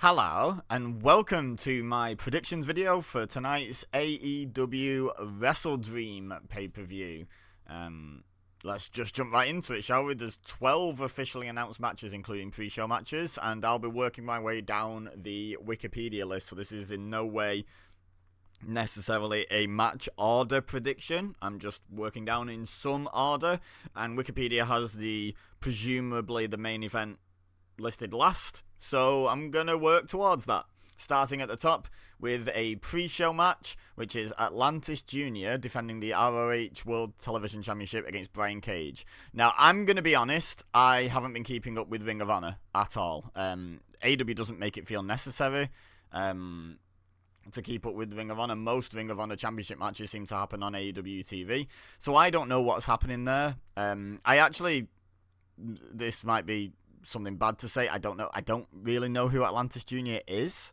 Hello, and welcome to my predictions video for tonight's AEW WrestleDream pay-per-view. Let's just jump right into it, shall we? There's 12 officially announced matches, including pre-show matches, and I'll be working my way down the Wikipedia list, so this is in no way necessarily a match order prediction. I'm just working down in some order, and Wikipedia has presumably the main event listed last, so I'm gonna work towards that. Starting at the top with a pre-show match, which is Atlantis Jr. defending the ROH World Television Championship against Brian Cage. Now, I'm gonna be honest, I haven't been keeping up with Ring of Honor at all. AEW doesn't make it feel necessary to keep up with Ring of Honor. Most Ring of Honor Championship matches seem to happen on AEW TV, so I don't know what's happening there. This might be something bad to say. I don't know. I don't really know who Atlantis Jr. is.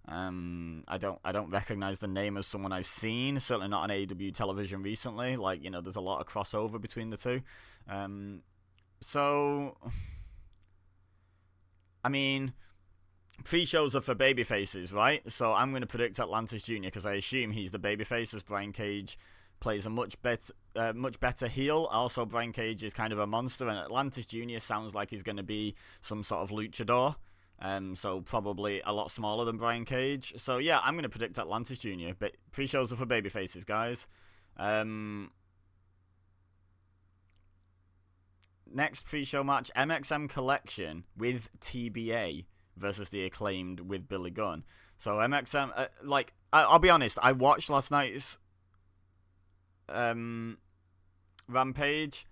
I don't recognize the name as someone I've seen. Certainly not on AEW television recently. There's a lot of crossover between the two. Pre-shows are for babyfaces, right? So I'm going to predict Atlantis Jr. because I assume he's the babyface, as Brian Cage plays a much better heel. Also, Brian Cage is kind of a monster, and Atlantis Jr. sounds like he's going to be some sort of luchador. So probably a lot smaller than Brian Cage. So yeah, I'm going to predict Atlantis Jr. But pre-shows are for babyfaces, guys. Next pre-show match, MXM Collection with TBA versus The Acclaimed with Billy Gunn. So MXM, I'll be honest, I watched last night's Rampage,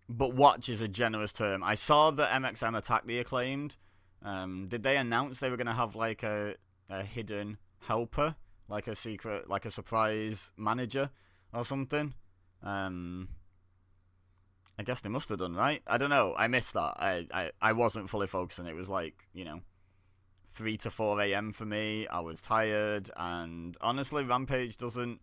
but watch is a generous term. I saw that MXM attacked The Acclaimed. Did they announce they were going to have like a hidden helper, like a secret, like a surprise manager or something? I guess they must have done, right? I don't know. I missed that. I wasn't fully focusing. It was 3 to 4 a.m. for me. I was tired, and honestly, Rampage doesn't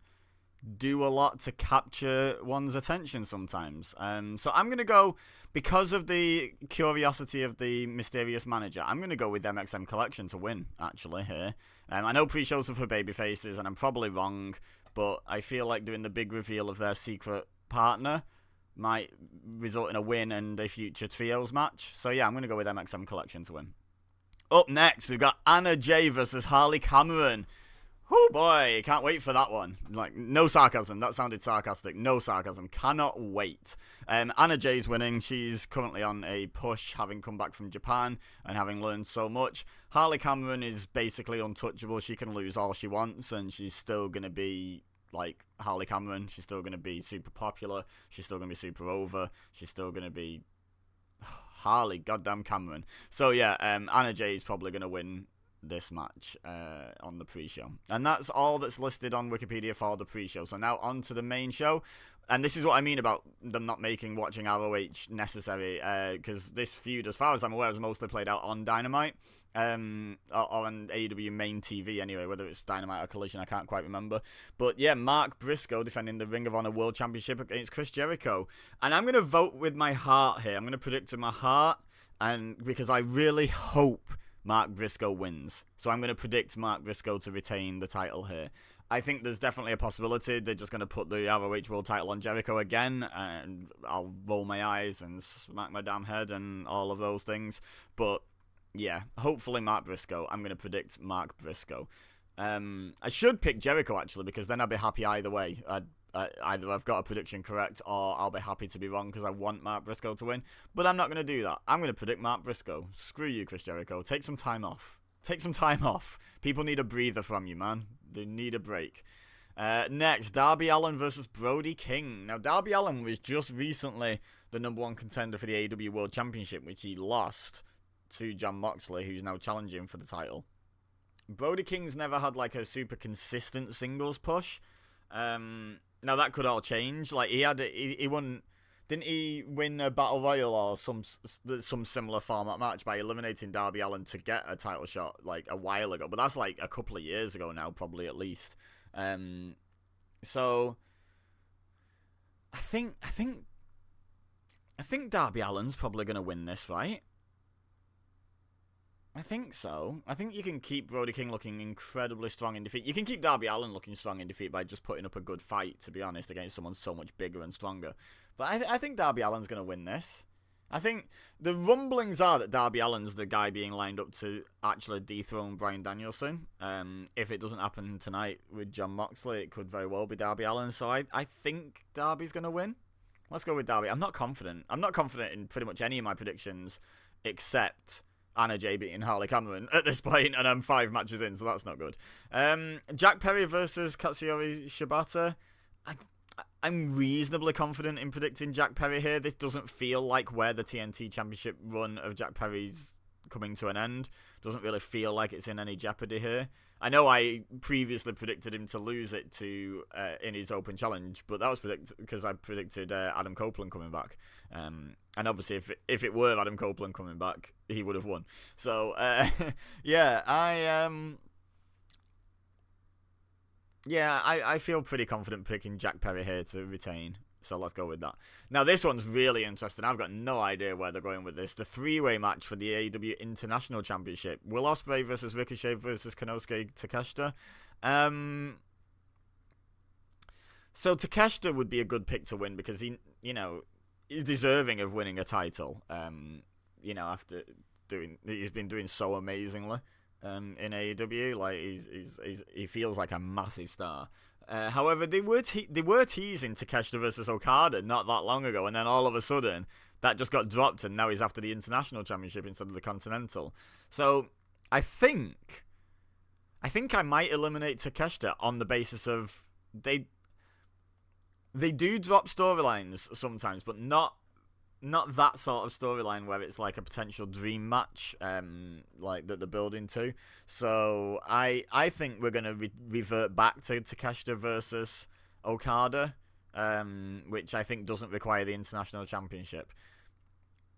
do a lot to capture one's attention sometimes. So I'm going to go, because of the curiosity of the mysterious manager, I'm going to go with MXM Collection to win, actually, here. I know pre-shows are for babyfaces, and I'm probably wrong, but I feel like doing the big reveal of their secret partner might result in a win and a future trios match. So yeah, I'm going to go with MXM Collection to win. Up next, we've got Anna Jay versus Harley Cameron. Oh boy, can't wait for that one. No sarcasm. That sounded sarcastic. No sarcasm. Cannot wait. Anna Jay's winning. She's currently on a push, having come back from Japan and having learned so much. Harley Cameron is basically untouchable. She can lose all she wants, and she's still going to be like Harley Cameron. She's still going to be super popular. She's still going to be super over. She's still going to be Harley goddamn Cameron. So yeah, Anna Jay is probably going to win this match on the pre-show. And that's all that's listed on Wikipedia for the pre-show. So now on to the main show. And this is what I mean about them not making watching ROH necessary, because this feud, as far as I'm aware, is mostly played out on Dynamite, or on AEW main TV anyway, whether it's Dynamite or Collision, I can't quite remember. But yeah, Mark Briscoe defending the Ring of Honor World Championship against Chris Jericho. And I'm going to vote with my heart here. I'm going to predict with my heart, and because I really hope Mark Briscoe wins. So I'm going to predict Mark Briscoe to retain the title here. I think there's definitely a possibility they're just going to put the ROH World title on Jericho again, and I'll roll my eyes and smack my damn head and all of those things. But yeah, hopefully Mark Briscoe. I'm going to predict Mark Briscoe. I should pick Jericho, actually, because then I'll be happy either way. Either I've got a prediction correct, or I'll be happy to be wrong because I want Mark Briscoe to win. But I'm not going to do that. I'm going to predict Mark Briscoe. Screw you, Chris Jericho. Take some time off. Take some time off. People need a breather from you, man. They need a break. Next, Darby Allin versus Brody King. Now, Darby Allin was just recently the #1 contender for the AEW World Championship, which he lost to Jon Moxley, who's now challenging for the title. Brody King's never had a super consistent singles push. Now that could all change. He won. Didn't he win a Battle Royal or some similar format match by eliminating Darby Allin to get a title shot a while ago? But that's a couple of years ago now, probably at least. So I think Darby Allin's probably gonna win this, right? I think so. I think you can keep Brody King looking incredibly strong in defeat. You can keep Darby Allin looking strong in defeat by just putting up a good fight, to be honest, against someone so much bigger and stronger. But I think Darby Allin's going to win this. I think the rumblings are that Darby Allin's the guy being lined up to actually dethrone Bryan Danielson. If it doesn't happen tonight with Jon Moxley, it could very well be Darby Allin. So I think Darby's going to win. Let's go with Darby. I'm not confident. I'm not confident in pretty much any of my predictions except Anna Jay beating Harley Cameron at this point, and I'm 5 matches in, so that's not good. Jack Perry versus Katsuyori Shibata. I'm reasonably confident in predicting Jack Perry here. This doesn't feel like where the TNT Championship run of Jack Perry's coming to an end. Doesn't really feel like it's in any jeopardy here. I know I previously predicted him to lose it to in his open challenge, but that was because I predicted Adam Copeland coming back. And obviously, if it were Adam Copeland coming back, he would have won. So yeah, I feel pretty confident picking Jack Perry here to retain. So let's go with that. Now, this one's really interesting. I've got no idea where they're going with this. The 3-way match for the AEW International Championship. Will Ospreay versus Ricochet versus Konosuke Takeshita. So Takeshita would be a good pick to win because he, is deserving of winning a title. After he's been doing so amazingly in AEW. Like he feels like a massive star. However, they were teasing Takeshita versus Okada not that long ago, and then all of a sudden that just got dropped, and now he's after the International Championship instead of the Continental. So I think I might eliminate Takeshita on the basis of they do drop storylines sometimes, but not that sort of storyline where it's like a potential dream match, like that they're building to. So I think we're gonna revert back to Takeshita versus Okada, which I think doesn't require the International Championship.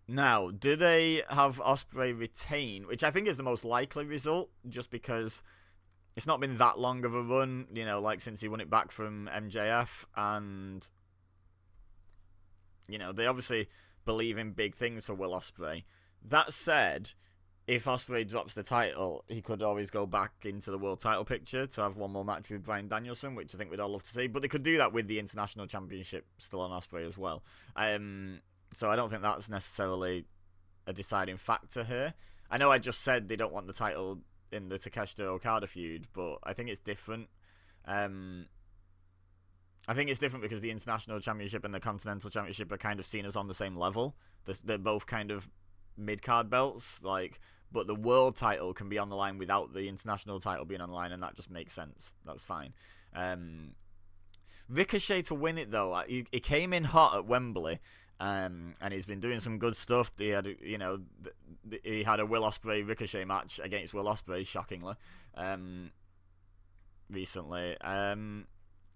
Now, do they have Ospreay retain, which I think is the most likely result, just because it's not been that long of a run, like since he won it back from MJF, and they obviously believe in big things for Will Ospreay. That said, if Ospreay drops the title, he could always go back into the world title picture to have one more match with Bryan Danielson, which I think we'd all love to see. But they could do that with the International Championship still on Ospreay as well. So I don't think that's necessarily a deciding factor here. I know I just said they don't want the title in the Takeshita-Okada feud, but I think it's different. I think it's different because the International Championship and the Continental Championship are kind of seen as on the same level. They're both kind of mid-card belts, but the world title can be on the line without the international title being on the line, and that just makes sense. That's fine. Ricochet to win it, though. He came in hot at Wembley, and he's been doing some good stuff. He had, he had a Will Ospreay Ricochet match against Will Ospreay, shockingly, recently.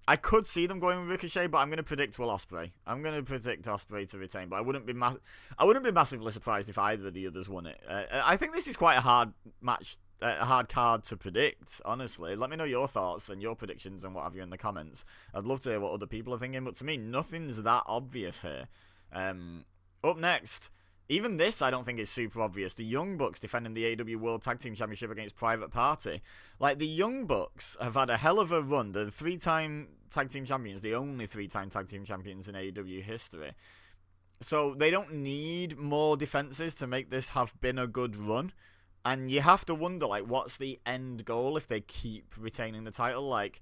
I could see them going with Ricochet, but I'm going to predict Will Ospreay. I'm going to predict Ospreay to retain, but I wouldn't be massively surprised if either of the others won it. I think this is quite a hard match, a hard card to predict, honestly. Let me know your thoughts and your predictions and what have you in the comments. I'd love to hear what other people are thinking, but to me, nothing's that obvious here. Up next, even this I don't think is super obvious. The Young Bucks defending the AEW World Tag Team Championship against Private Party. Like, the Young Bucks have had a hell of a run. They're 3-time tag team champions, the only 3-time tag team champions in AEW history. So they don't need more defenses to make this have been a good run. And you have to wonder, what's the end goal if they keep retaining the title? Like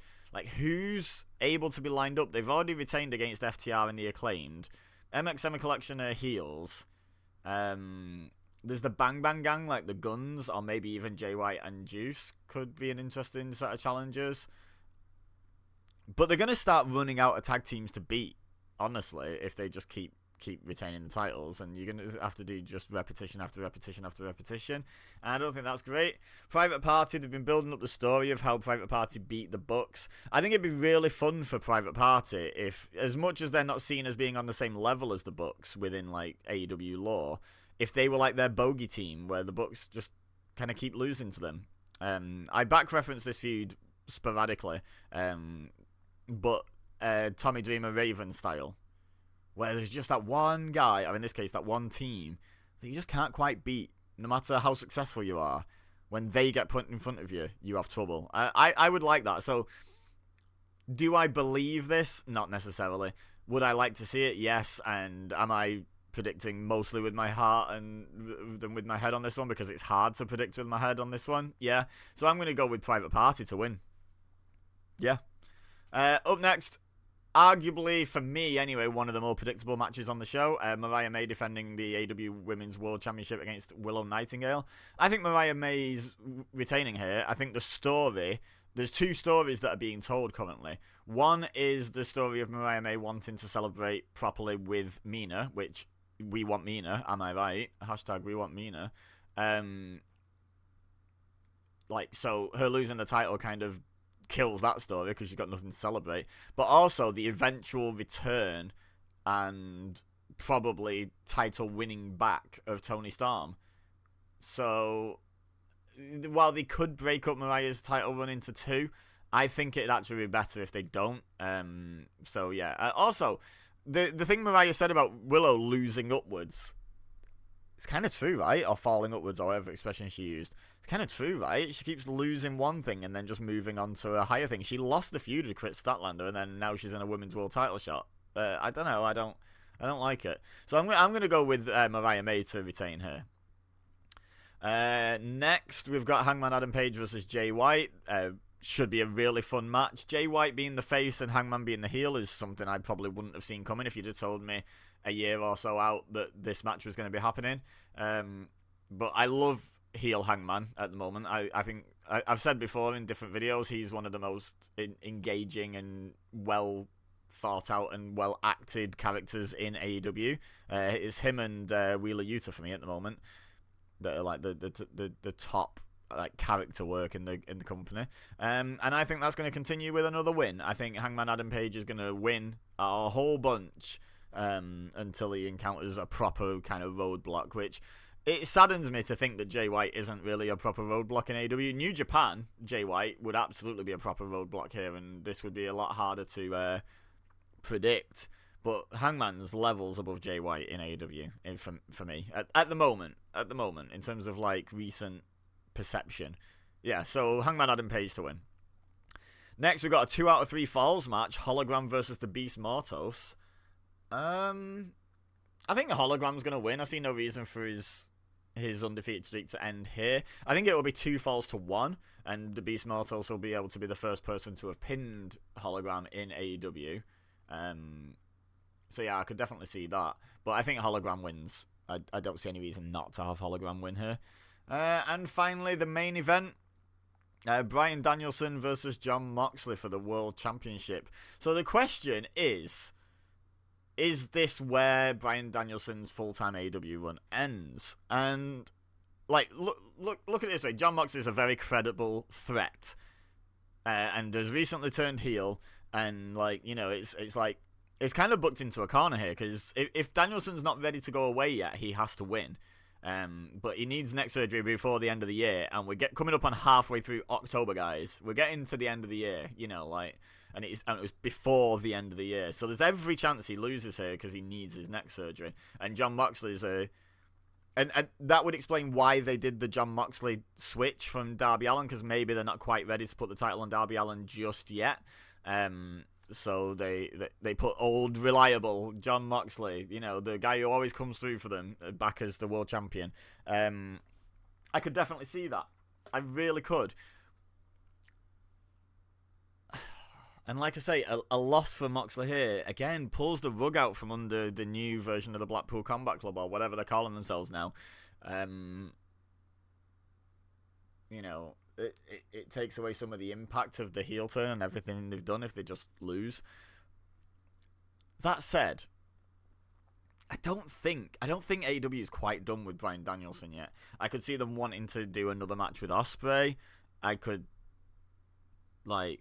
who's able to be lined up? They've already retained against FTR and the Acclaimed. MXM Collection are heels. There's the Bang Bang Gang, like the Guns, or maybe even Jay White and Juice could be an interesting set of challengers. But they're going to start running out of tag teams to beat, honestly, if they just keep retaining the titles, and you're going to have to do just repetition after repetition after repetition. And I don't think that's great. Private Party, they've been building up the story of how Private Party beat the Bucks. I think it'd be really fun for Private Party if, as much as they're not seen as being on the same level as the Bucks within AEW lore, if they were like their bogey team where the Bucks just kind of keep losing to them. I back reference this feud sporadically, but Tommy Dreamer Raven style, where there's just that one guy, or in this case that one team, that you just can't quite beat no matter how successful you are, when they get put in front of you, you have trouble. I would like that. So, do I believe this? Not necessarily. Would I like to see it? Yes. And am I predicting mostly with my heart and than with my head on this one, because it's hard to predict with my head on this one? Yeah. So I'm going to go with Private Party to win. Yeah. Up next, arguably, for me anyway, one of the more predictable matches on the show. Mariah May defending the AEW Women's World Championship against Willow Nightingale. I think Mariah May's retaining here. I think the story... There's two stories that are being told currently. One is the story of Mariah May wanting to celebrate properly with Mina, which we want Mina, am I right? Hashtag we want Mina. So her losing the title kind of kills that story because she's got nothing to celebrate. But also the eventual return and probably title winning back of Toni Storm. So... while they could break up Mariah's title run into two, I think it'd actually be better if they don't. So yeah. Also, the thing Mariah said about Willow losing upwards, it's kind of true, right? Or falling upwards, or whatever expression she used. It's kind of true, right? She keeps losing one thing and then just moving on to a higher thing. She lost the feud with Chris Statlander, and then now she's in a women's world title shot. I don't know. I don't like it. So I'm gonna go with Mariah May to retain her. Next, we've got Hangman Adam Page versus Jay White. Should be a really fun match. Jay White being the face and Hangman being the heel is something I probably wouldn't have seen coming if you'd have told me a year or so out that this match was going to be happening. But I love heel Hangman at the moment. I think I've said before in different videos, he's one of the most engaging and well thought out and well acted characters in AEW. It's him and Wheeler Yuta for me at the moment that are like the top like character work in the company, and I think that's going to continue with another win. I think Hangman Adam Page is going to win a whole bunch until he encounters a proper kind of roadblock, which it saddens me to think that Jay White isn't really a proper roadblock in AEW. New Japan, Jay White would absolutely be a proper roadblock here, and this would be a lot harder to predict. But Hangman's levels above Jay White in AEW for me at the moment, in terms of like recent perception. Yeah, so Hangman Adam Page to win. Next, we got a 2 out of 3 falls match, Hologram versus the Beast Mortos. I think the Hologram's gonna win. I see no reason for his undefeated streak to end here. I think it will be 2 falls to 1, and the Beast Mortos will be able to be the first person to have pinned Hologram in AEW. So yeah, I could definitely see that. But I think Hologram wins. I don't see any reason not to have Hologram win here. And finally, the main event. Bryan Danielson versus Jon Moxley for the World Championship. So the question is this where Bryan Danielson's full-time AEW run ends? And, like, look at it this way. Jon Moxley is a very credible threat. And has recently turned heel. And, like, you know, it's like, it's kind of booked into a corner here, because if Danielson's not ready to go away yet, he has to win. But he needs neck surgery before the end of the year, and we're coming up on halfway through October, guys. We're getting to the end of the year, you know, like, and it was before the end of the year. So there's every chance he loses here because he needs his neck surgery. And Jon Moxley's and that would explain why they did the Jon Moxley switch from Darby Allin, because maybe they're not quite ready to put the title on Darby Allin just yet. So they put old, reliable Jon Moxley, you know, the guy who always comes through for them, back as the world champion. I could definitely see that. I really could. And like I say, a loss for Moxley here, again, pulls the rug out from under the new version of the Blackpool Combat Club, or whatever they're calling themselves now. You know, it takes away some of the impact of the heel turn and everything they've done if they just lose. That said, I don't think AEW is quite done with Bryan Danielson yet. I could see them wanting to do another match with Ospreay. I could, like,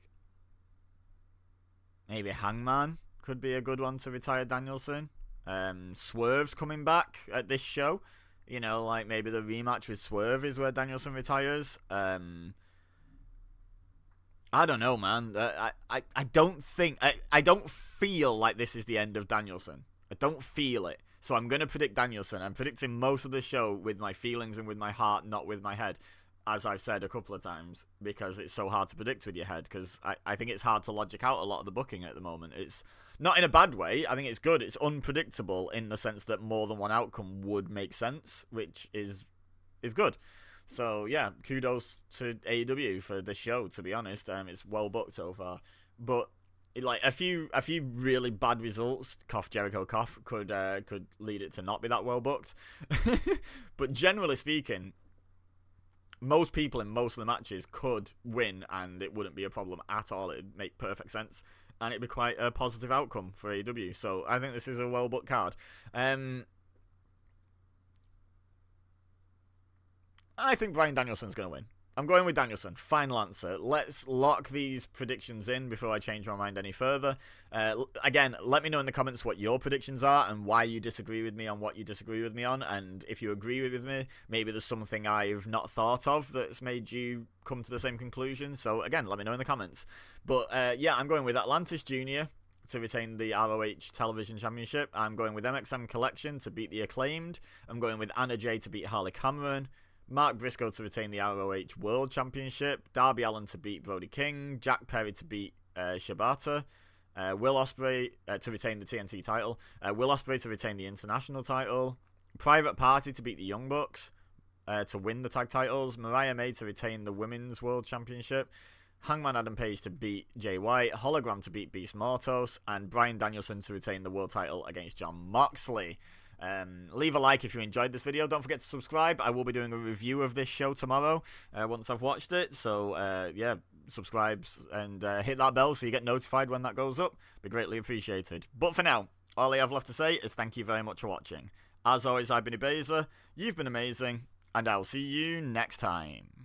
maybe Hangman could be a good one to retire Danielson. Swerve's coming back at this show. You know, like, maybe the rematch with Swerve is where Danielson retires. I don't know, man. I don't feel like this is the end of Danielson. I don't feel it. So I'm going to predict Danielson. I'm predicting most of the show with my feelings and with my heart, not with my head, as I've said a couple of times, because it's so hard to predict with your head, because I think it's hard to logic out a lot of the booking at the moment. It's not in a bad way. I think it's good. It's unpredictable in the sense that more than one outcome would make sense, which is good. So, yeah, kudos to AEW for the show, to be honest. It's well booked so far. But like a few really bad results, cough Jericho cough, could lead it to not be that well booked. But generally speaking, most people in most of the matches could win, and it wouldn't be a problem at all. It'd make perfect sense, and it'd be quite a positive outcome for AEW. So I think this is a well booked card. I think Bryan Danielson's going to win. I'm going with Danielson. Final answer. Let's lock these predictions in before I change my mind any further. Again, let me know in the comments what your predictions are and why you disagree with me on what you disagree with me on. And if you agree with me, maybe there's something I've not thought of that's made you come to the same conclusion. So again, let me know in the comments. But yeah, I'm going with Atlantis Jr. to retain the ROH Television Championship. I'm going with MXM Collection to beat the Acclaimed. I'm going with Anna Jay to beat Harley Cameron. Mark Briscoe to retain the ROH World Championship, Darby Allin to beat Brody King, Jack Perry to beat Shibata, Will Ospreay to retain the TNT title, Will Ospreay to retain the International title, Private Party to beat the Young Bucks to win the tag titles, Mariah May to retain the Women's World Championship, Hangman Adam Page to beat Jay White, Hologram to beat Beast Mortos, and Bryan Danielson to retain the world title against Jon Moxley. Leave a like if you enjoyed this video. Don't forget to subscribe. I will be doing a review of this show tomorrow once I've watched it. So, yeah, subscribe and hit that bell so you get notified when that goes up. Be greatly appreciated. But for now, all I have left to say is thank you very much for watching. As always, I've been EBEZA, you've been amazing, and I'll see you next time.